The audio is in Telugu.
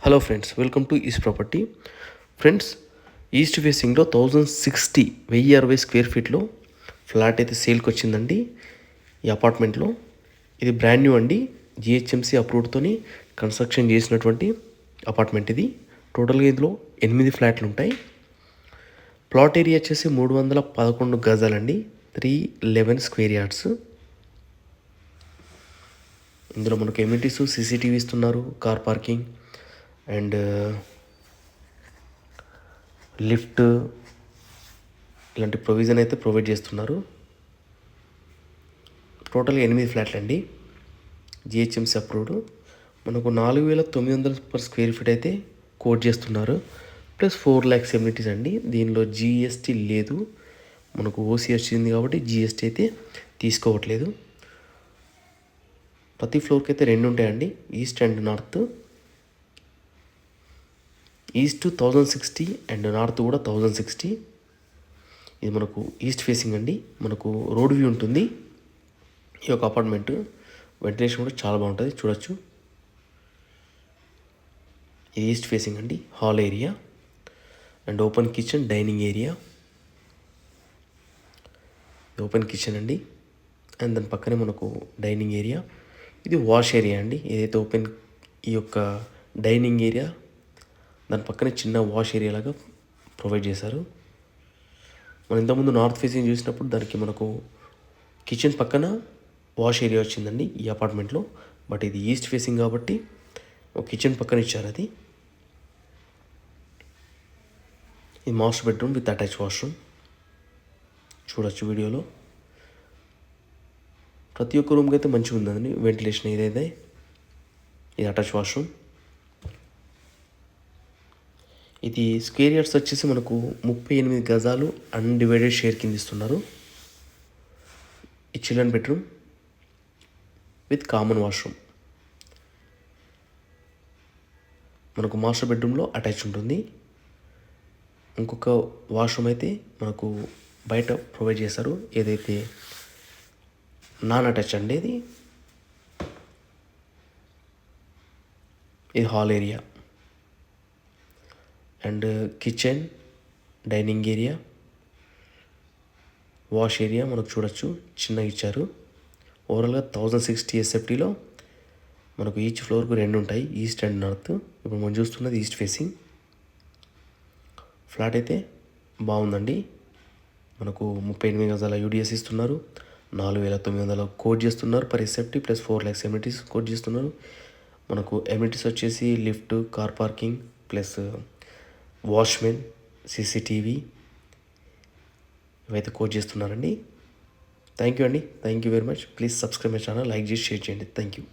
Hello friends, welcome to east property. Friends, east ఫేసింగ్లో 1060 స్క్వేర్ ఫీట్లో ఫ్లాట్ అయితే సేల్కి వచ్చిందండి. ఈ అపార్ట్మెంట్లో ఇది బ్రాండ్ న్యూ అండి. జిహెచ్ఎంసీ అప్రూవ్డ్తోని కన్స్ట్రక్షన్ చేసినటువంటి అపార్ట్మెంట్ ఇది. టోటల్గా ఇందులో 8 ఫ్లాట్లు ఉంటాయి. ప్లాట్ ఏరియా వచ్చేసి 311 గజాలండి, 311 స్క్వేర్ యార్డ్స్. ఇందులో మనకు ఎమ్యూనిటీస్, సీసీటీవీ ఇస్తున్నారు, కార్ పార్కింగ్ అండ్ లిఫ్ట్ ఇలాంటి ప్రొవిజన్ అయితే ప్రొవైడ్ చేస్తున్నారు. టోటల్గా 8 ఫ్లాట్లు అండి, జిహెచ్ఎంసీ అప్రూవ్డ్. మనకు 4,900 పర్ స్క్వేర్ ఫీట్ అయితే కోట్ చేస్తున్నారు. ప్లస్ 4 lakhs ఎమ్యూనిటీస్ అండి. దీనిలో జిఎస్టీ లేదు, మనకు ఓసీ వచ్చింది కాబట్టి జిఎస్టీ అయితే తీసుకోవట్లేదు. ప్రతి ఫ్లోర్కి అయితే 2 ఉంటాయండి, east and north. East 1060 and north కూడా 1060. ఇది మనకు ఈస్ట్ ఫేసింగ్ అండి, మనకు రోడ్ వ్యూ ఉంటుంది. ఈ యొక్క అపార్ట్మెంట్ వెంటిలేషన్ కూడా చాలా బాగుంటుంది, చూడొచ్చు. ఇది ఈస్ట్ ఫేసింగ్ అండి, hall area and open kitchen, dining area. Open kitchen అండి, అండ్ దాని పక్కనే మనకు డైనింగ్ ఏరియా. ఇది వాష్ ఏరియా అండి. ఏదైతే ఓపెన్ ఈ యొక్క డైనింగ్ ఏరియా, దాని పక్కనే చిన్న వాష్ ఏరియా లాగా ప్రొవైడ్ చేశారు. మనం ఇంతకుముందు నార్త్ ఫేసింగ్ చూసినప్పుడు దానికి మనకు కిచెన్ పక్కన వాష్ ఏరియా వచ్చిందండి ఈ అపార్ట్మెంట్లో. బట్ ఇది ఈస్ట్ ఫేసింగ్ కాబట్టి ఒక కిచెన్ పక్కన ఇచ్చారు. అది ఇది master bedroom with attach washroom, చూడొచ్చు వీడియోలో. ప్రతి ఒక్క రూమ్కి అయితే మంచిగా ఉందండి వెంటిలేషన్. ఏదైతే ఇది అటాచ్ వాష్రూమ్. ఇది స్క్వేర్ యార్డ్స్ వచ్చేసి మనకు 38 గజాలు అన్డివైడెడ్ షేర్ కింద ఇస్తున్నారు. ఈ children bedroom with common washroom. మనకు మాస్టర్ బెడ్రూమ్లో అటాచ్ ఉంటుంది. ఇంకొక వాష్రూమ్ అయితే మనకు బయట ప్రొవైడ్ చేశారు, ఏదైతే నాన్ అటాచ్ అండి. ఇది hall area and kitchen, dining area, wash area మనకు చూడొచ్చు, చిన్నగా ఇచ్చారు. ఓవరాల్గా 1060 ఎస్ఎఫ్టీలో మనకు ఈచ్ ఫ్లోర్కు 2 ఉంటాయి, ఈస్ట్ అండ్ నార్త్. ఇప్పుడు మనం చూస్తున్నది ఈస్ట్ ఫేసింగ్ ఫ్లాట్ అయితే బాగుందండి. మనకు 38 గజాల యూడిఎస్ ఇస్తున్నారు, 4,900 కోట్ చేస్తున్నారు per SFT, plus 4 lakhs amenities quote చేస్తున్నారు. మనకు ఎమ్యూనిటీస్ వచ్చేసి lift, car parking, plus watchmen, CCTV ఇవైతే కోట్ చేస్తున్నారండి. థ్యాంక్ యూ అండి, thank you very much. Please subscribe my channel, like చేసి షేర్ చేయండి. Thank you.